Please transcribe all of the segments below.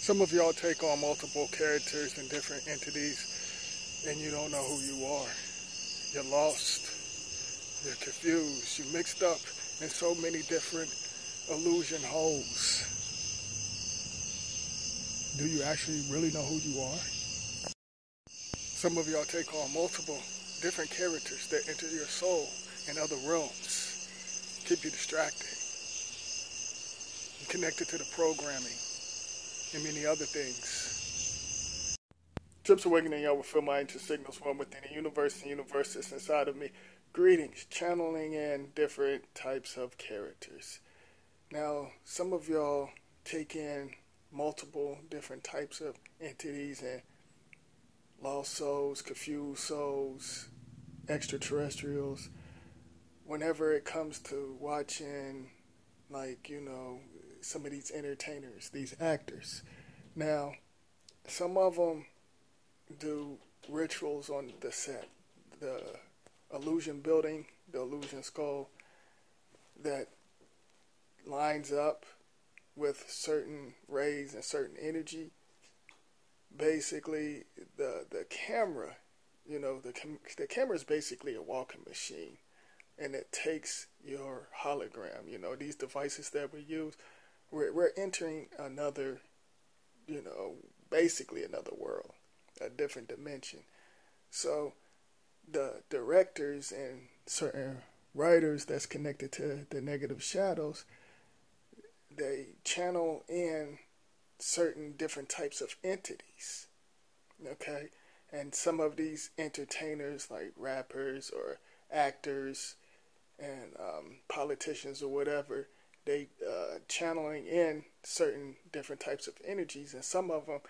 Some of y'all take on multiple characters and different entities, and you don't know who you are. You're lost. You're confused. You're mixed up in so many different illusion holes. Do you actually really know who you are? Some of y'all take on multiple different characters that enter your soul in other realms, keep you distracted, and connected to the programming, and many other things. Trips Awakening, y'all will feel my ancient signals one within the universe and universes inside of me. Greetings, channeling in different types of characters. Now, some of y'all take in multiple different types of entities and lost souls, confused souls, extraterrestrials. Whenever it comes to watching, some of these entertainers, these actors. Now, some of them do rituals on the set, the illusion building, the illusion skull that lines up with certain rays and certain energy. Basically, the camera, the camera is basically a walking machine, and it takes your hologram. These devices that we use, we're entering another, basically another world, a different dimension. So the directors and certain writers that's connected to the negative shadows, they channel in certain different types of entities, okay? And some of these entertainers, like rappers or actors and politicians or whatever, they channeling in certain different types of energies, and some of them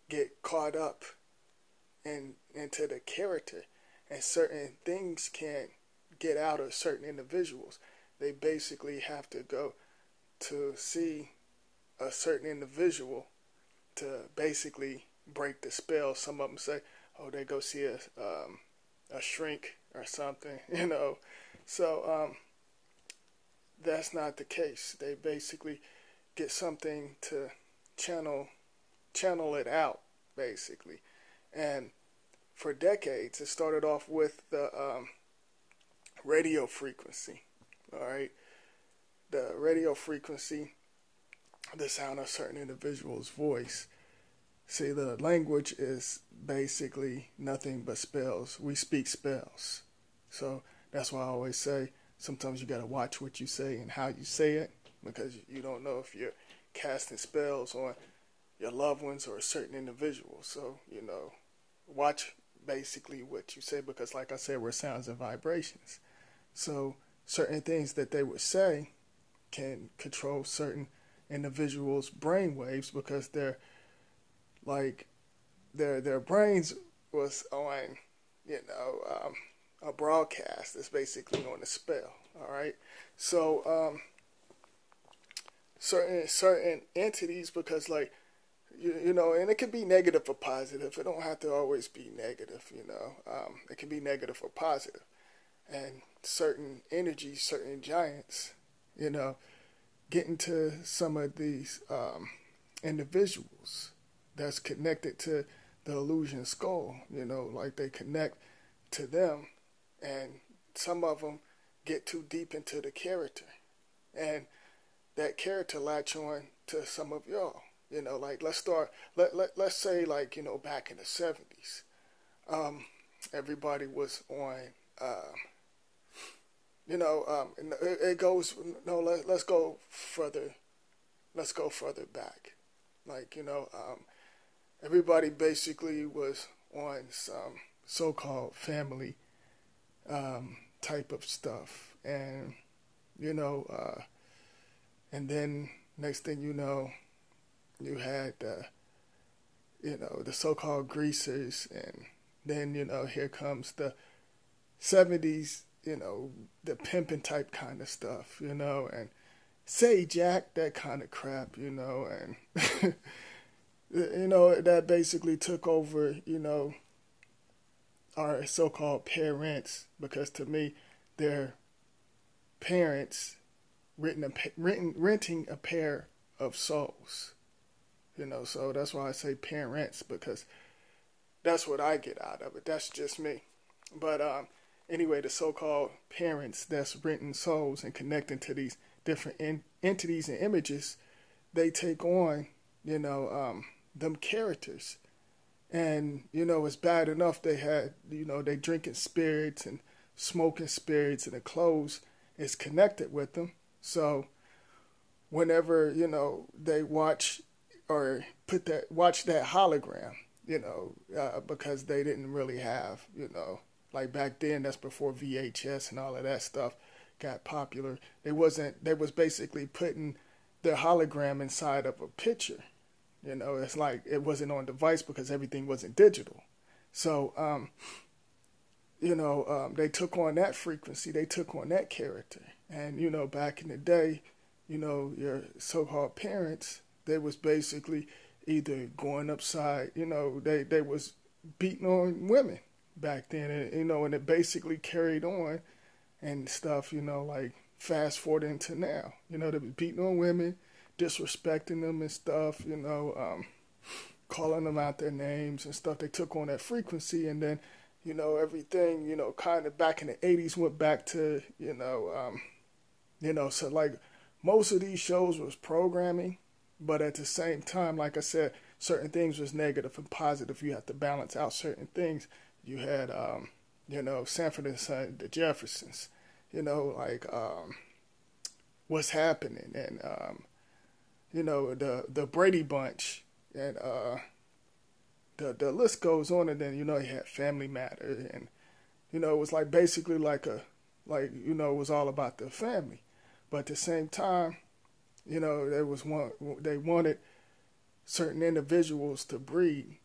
get caught up into the character, and certain things can't get out of certain individuals. They basically have to go to see a certain individual to basically break the spell. Some of them say, oh, they go see a shrink or something, So that's not the case. They basically get something to channel it out, basically. And for decades, it started off with the radio frequency, all right? The radio frequency, the sound of certain individual's voice. See, the language is basically nothing but spells. We speak spells. So that's why I always say sometimes you got to watch what you say and how you say it, because you don't know if you're casting spells on your loved ones or a certain individual. So, watch basically what you say, because like I said, we're sounds and vibrations. So certain things that they would say can control certain individuals' brain waves, because their brains was on a broadcast that's basically on a spell. All right, so certain entities, because and it can be negative or positive. It don't have to always be negative. It can be negative or positive, and certain energies, certain giants, get into some of these individuals that's connected to the illusion skull, like they connect to them, and some of them get too deep into the character, and that character latch on to some of y'all. Let's say back in the 70s, everybody was on, it goes, let's go further back. Everybody basically was on some so-called family type of stuff, and and then next thing you know, you had the so-called greasers, and then here comes the 70s, the pimping type kind of stuff, and say Jack, that kind of crap, and that basically took over, our so-called parents, because to me, they're parents renting a pair of souls. So that's why I say parents, because that's what I get out of it. That's just me. But anyway, the so-called parents that's renting souls and connecting to these different entities and images, they take on, them characters. And, it's bad enough they had, they drinking spirits and smoking spirits, and the clothes is connected with them. So whenever, they watch or watch that hologram, because they didn't really have, like back then, that's before VHS and all of that stuff got popular. They was basically putting their hologram inside of a picture. It's like it wasn't on device because everything wasn't digital. So, they took on that frequency. They took on that character. And, back in the day, your so-called parents, they was basically either going upside, they was beating on women back then. And it basically carried on and stuff, like fast forward into now. They was beating on women, disrespecting them and stuff, calling them out their names and stuff. They took on that frequency, and then, everything, kind of back in the 80s went back to, so like most of these shows was programming, but at the same time, like I said, certain things was negative and positive. You have to balance out certain things. You had, Sanford and Son, the Jeffersons, what's happening, and, the Brady Bunch, and the list goes on, and then, you had Family Matters, and, it was like basically it was all about the family. But at the same time, they wanted certain individuals to breed.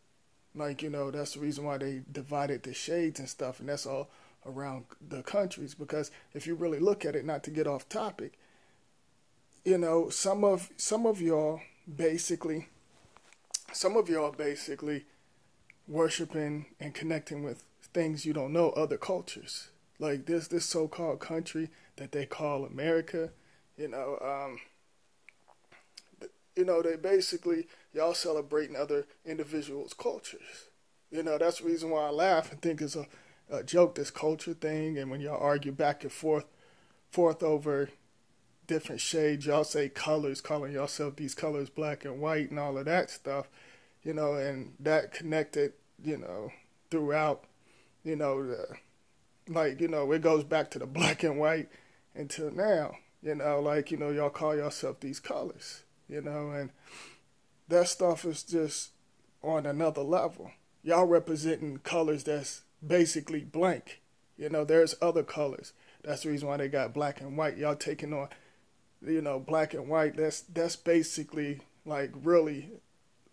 Like, that's the reason why they divided the shades and stuff, and that's all around the countries. Because if you really look at it, not to get off topic, some of y'all basically worshiping and connecting with things you don't know, other cultures. Like this so-called country that they call America, they basically, y'all celebrating other individuals' cultures. That's the reason why I laugh and think it's a joke, this culture thing. And when y'all argue back and forth over different shades, y'all say colors, calling yourself these colors black and white and all of that stuff, and that connected, throughout, it goes back to the black and white until now, y'all call yourself these colors, and that stuff is just on another level. Y'all representing colors that's basically blank. There's other colors. That's the reason why they got black and white. Y'all taking on, black and white. That's basically really,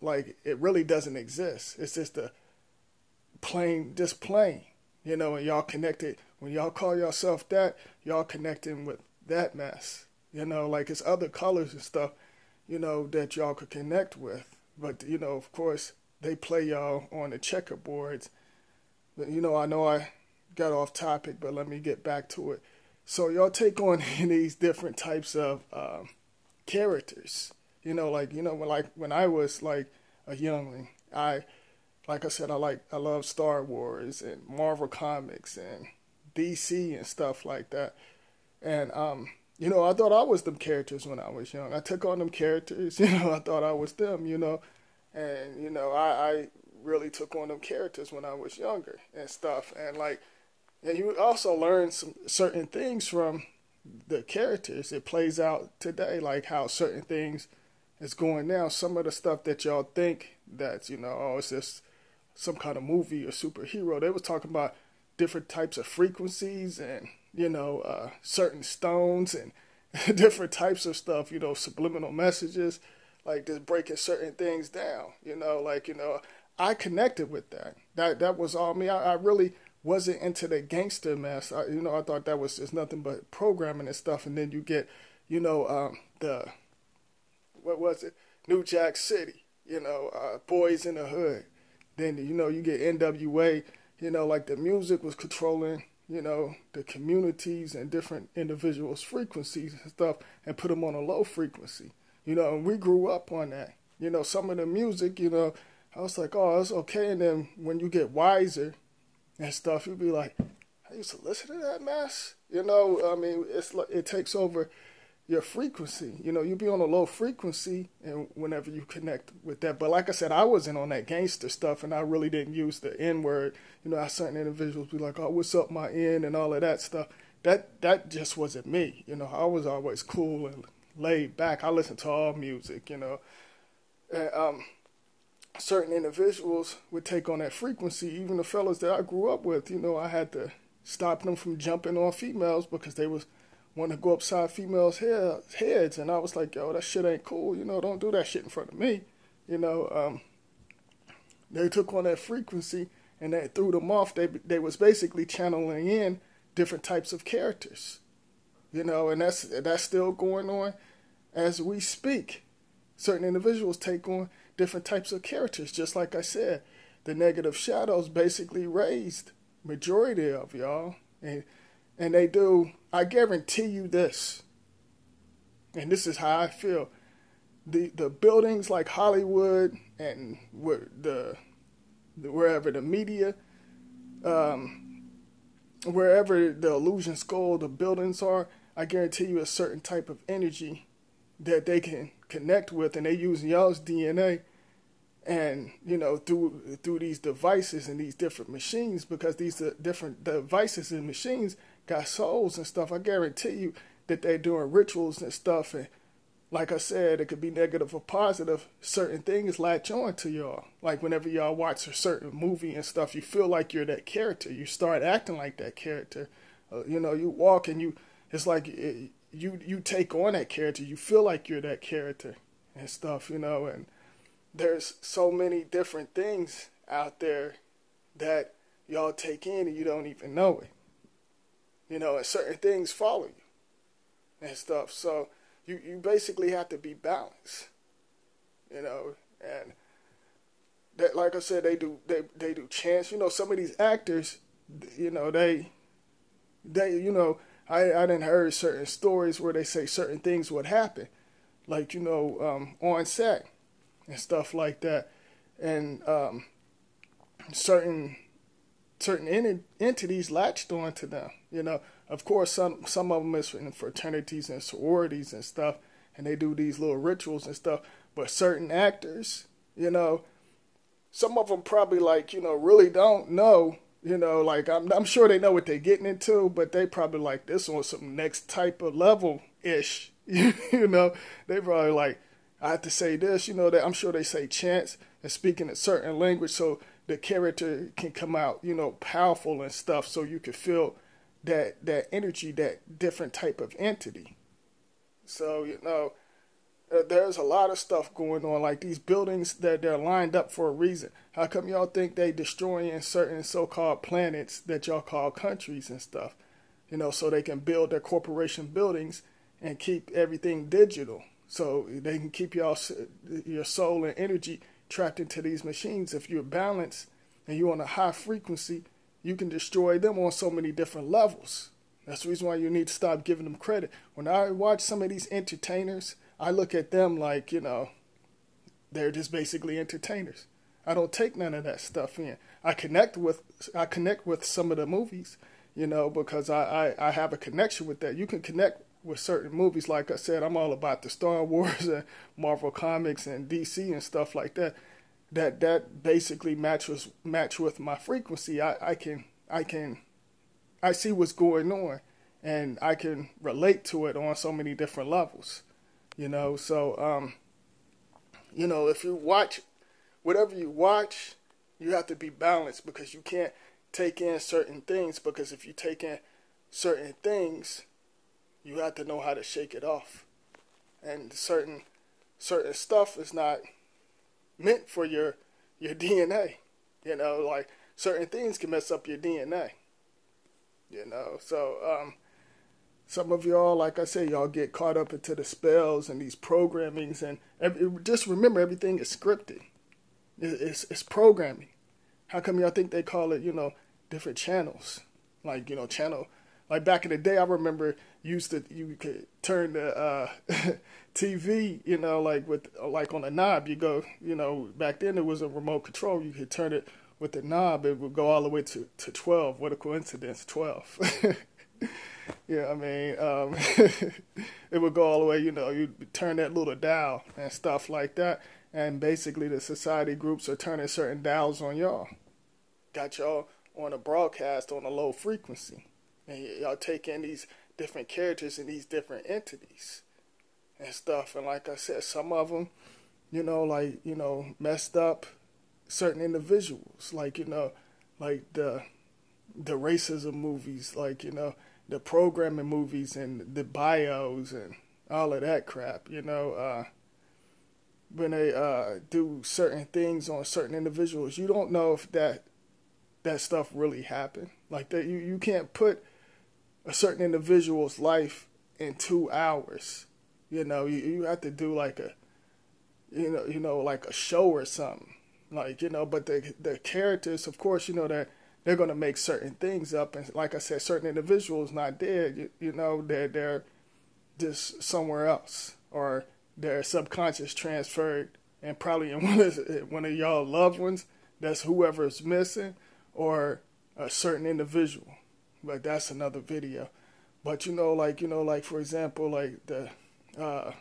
it really doesn't exist. It's just plain. And y'all connected. When y'all call yourself that, y'all connecting with that mess. It's other colors and stuff, that y'all could connect with. But, of course, they play y'all on the checkerboards. But, I know I got off topic, but let me get back to it. So y'all take on these different types of characters. When I was a youngling, like I said, I love Star Wars and Marvel Comics and DC and stuff like that. And I thought I was them characters when I was young. I took on them characters, I thought I was them, and I really took on them characters when I was younger and stuff. And and you also learn some certain things from the characters. It plays out today, like how certain things is going now. Some of the stuff that y'all think that's, it's just some kind of movie or superhero. They was talking about different types of frequencies and, certain stones and different types of stuff, subliminal messages, just breaking certain things down, I connected with that. That was all me. I really wasn't into the gangster mess. I thought that was just nothing but programming and stuff. And then you get, what was it? New Jack City, Boys in the Hood. Then, you get NWA, the music was controlling, the communities and different individuals' frequencies and stuff and put them on a low frequency, and we grew up on that. some of the music, I was like, oh, it's okay. And then when you get wiser and stuff, you'll be like, I used to listen to that mess. I mean, it takes over your frequency. You be on a low frequency, and whenever you connect with that. But like I said, I wasn't on that gangster stuff, and I really didn't use the N word. How certain individuals be like, oh, what's up, my N, and all of that stuff. That just wasn't me. I was always cool and laid back. I listened to all music, And, certain individuals would take on that frequency. Even the fellas that I grew up with, I had to stop them from jumping on females because they was want to go upside females' heads, and I was like, yo, that shit ain't cool. Don't do that shit in front of me. They took on that frequency, and that threw them off. They was basically channeling in different types of characters, and that's still going on as we speak. Certain individuals take on different types of characters, just like I said. The negative shadows basically raised majority of y'all, and they do. I guarantee you this, and this is how I feel. The buildings like Hollywood and wherever the media, wherever the illusion school, the buildings are, I guarantee you a certain type of energy that they can connect with, and they use y'all's DNA, and through these devices and these different machines, because these different devices and machines got souls and stuff. I guarantee you that they're doing rituals and stuff, and like I said, it could be negative or positive. Certain things latch on to y'all. Like whenever y'all watch a certain movie and stuff, you feel like you're that character. You start acting like that character. You walk and it's like you take on that character. You feel like you're that character and stuff, and there's so many different things out there that y'all take in and you don't even know it. And certain things follow you and stuff. So you basically have to be balanced, and that, like I said, they do chants. Some of these actors, they I didn't heard certain stories where they say certain things would happen, like on set and stuff like that, and certain entities latched onto them. Of course, some of them is in fraternities and sororities and stuff, and they do these little rituals and stuff. But certain actors, some of them probably really don't know. Like I'm sure they know what they're getting into, but they probably like this on some next type of level ish. They probably like, I have to say this. That I'm sure they say chants and speaking a certain language so the character can come out, powerful and stuff, so you can feel that energy, that different type of entity. So, there's a lot of stuff going on, like these buildings that they're lined up for a reason. How come y'all think they destroying certain so-called planets that y'all call countries and stuff? So they can build their corporation buildings and keep everything digital. So they can keep your soul and energy trapped into these machines. If you're balanced and you're on a high frequency, you can destroy them on so many different levels. That's the reason why you need to stop giving them credit. When I watch some of these entertainers, I look at them like, they're just basically entertainers. I don't take none of that stuff in. I connect with some of the movies, because I have a connection with that. You can connect with certain movies. Like I said, I'm all about the Star Wars and Marvel Comics and DC and stuff like that. That basically match with my frequency. I see what's going on, and I can relate to it on so many different levels. So if you watch whatever you watch, you have to be balanced, because you can't take in certain things, because if you take in certain things, you have to know how to shake it off. And certain stuff is not meant for your DNA. Like certain things can mess up your DNA. So some of y'all, like I said, y'all get caught up into the spells and these programmings, and just remember, everything is scripted. It's programming. How come y'all think they call it, different channels? Like, channel Like back in the day, I remember you could turn the TV, like on a knob. You go, back then it was a remote control. You could turn it with the knob. It would go all the way to 12. What a coincidence, 12. Yeah, I mean, it would go all the way, you'd turn that little dial and stuff like that. And basically the society groups are turning certain dials on y'all. Got y'all on a broadcast on a low frequency. And y'all take in these different characters and these different entities and stuff. And like I said, some of them, messed up certain individuals. Like, like the racism movies, like, the programming movies and the bios and all of that crap, when they do certain things on certain individuals, you don't know if that stuff really happened. Like that, you can't put a certain individual's life in 2 hours. You have to do like a, like a show or something. Like, but the characters, of course, that they're going to make certain things up. And like I said, certain individuals not dead, they're just somewhere else, or their subconscious transferred and probably in one of y'all loved ones, that's whoever's missing, or a certain individual. But that's another video. But like for example, like the I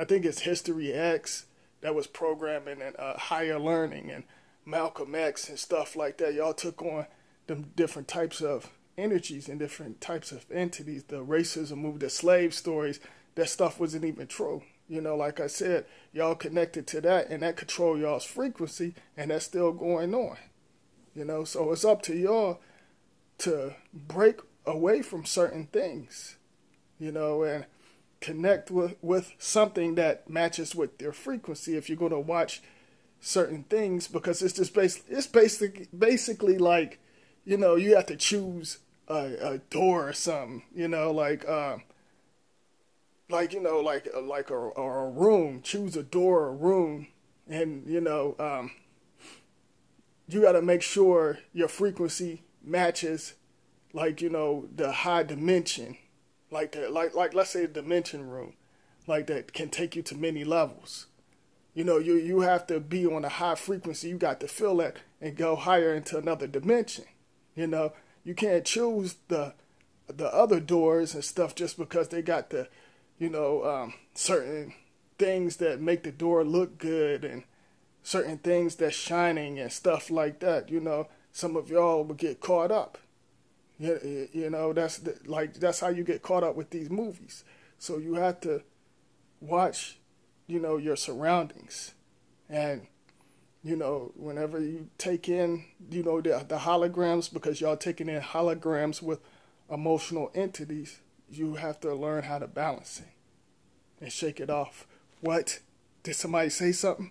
think it's History X that was programming and Higher Learning and Malcolm X and stuff like that. Y'all took on them different types of energies and different types of entities. The racism movie, the slave stories, that stuff wasn't even true. Like I said, y'all connected to that, and that control y'all's frequency, and that's still going on. So it's up to y'all to break away from certain things, and connect with something that matches with their frequency if you're going to watch certain things, because it's just basically like, you have to choose a door or something, like a room, choose a door or a room, and you got to make sure your frequency matches, like, the high dimension, like let's say a dimension room, like that can take you to many levels. You have to be on a high frequency. You got to feel that and go higher into another dimension. You can't choose the other doors and stuff just because they got the, certain things that make the door look good and certain things that's shining and stuff like that. Some of y'all will get caught up. That's how you get caught up with these movies. So you have to watch your surroundings, and whenever you take in the holograms, because y'all taking in holograms with emotional entities, you have to learn how to balance it and shake it off. What? Did somebody say something?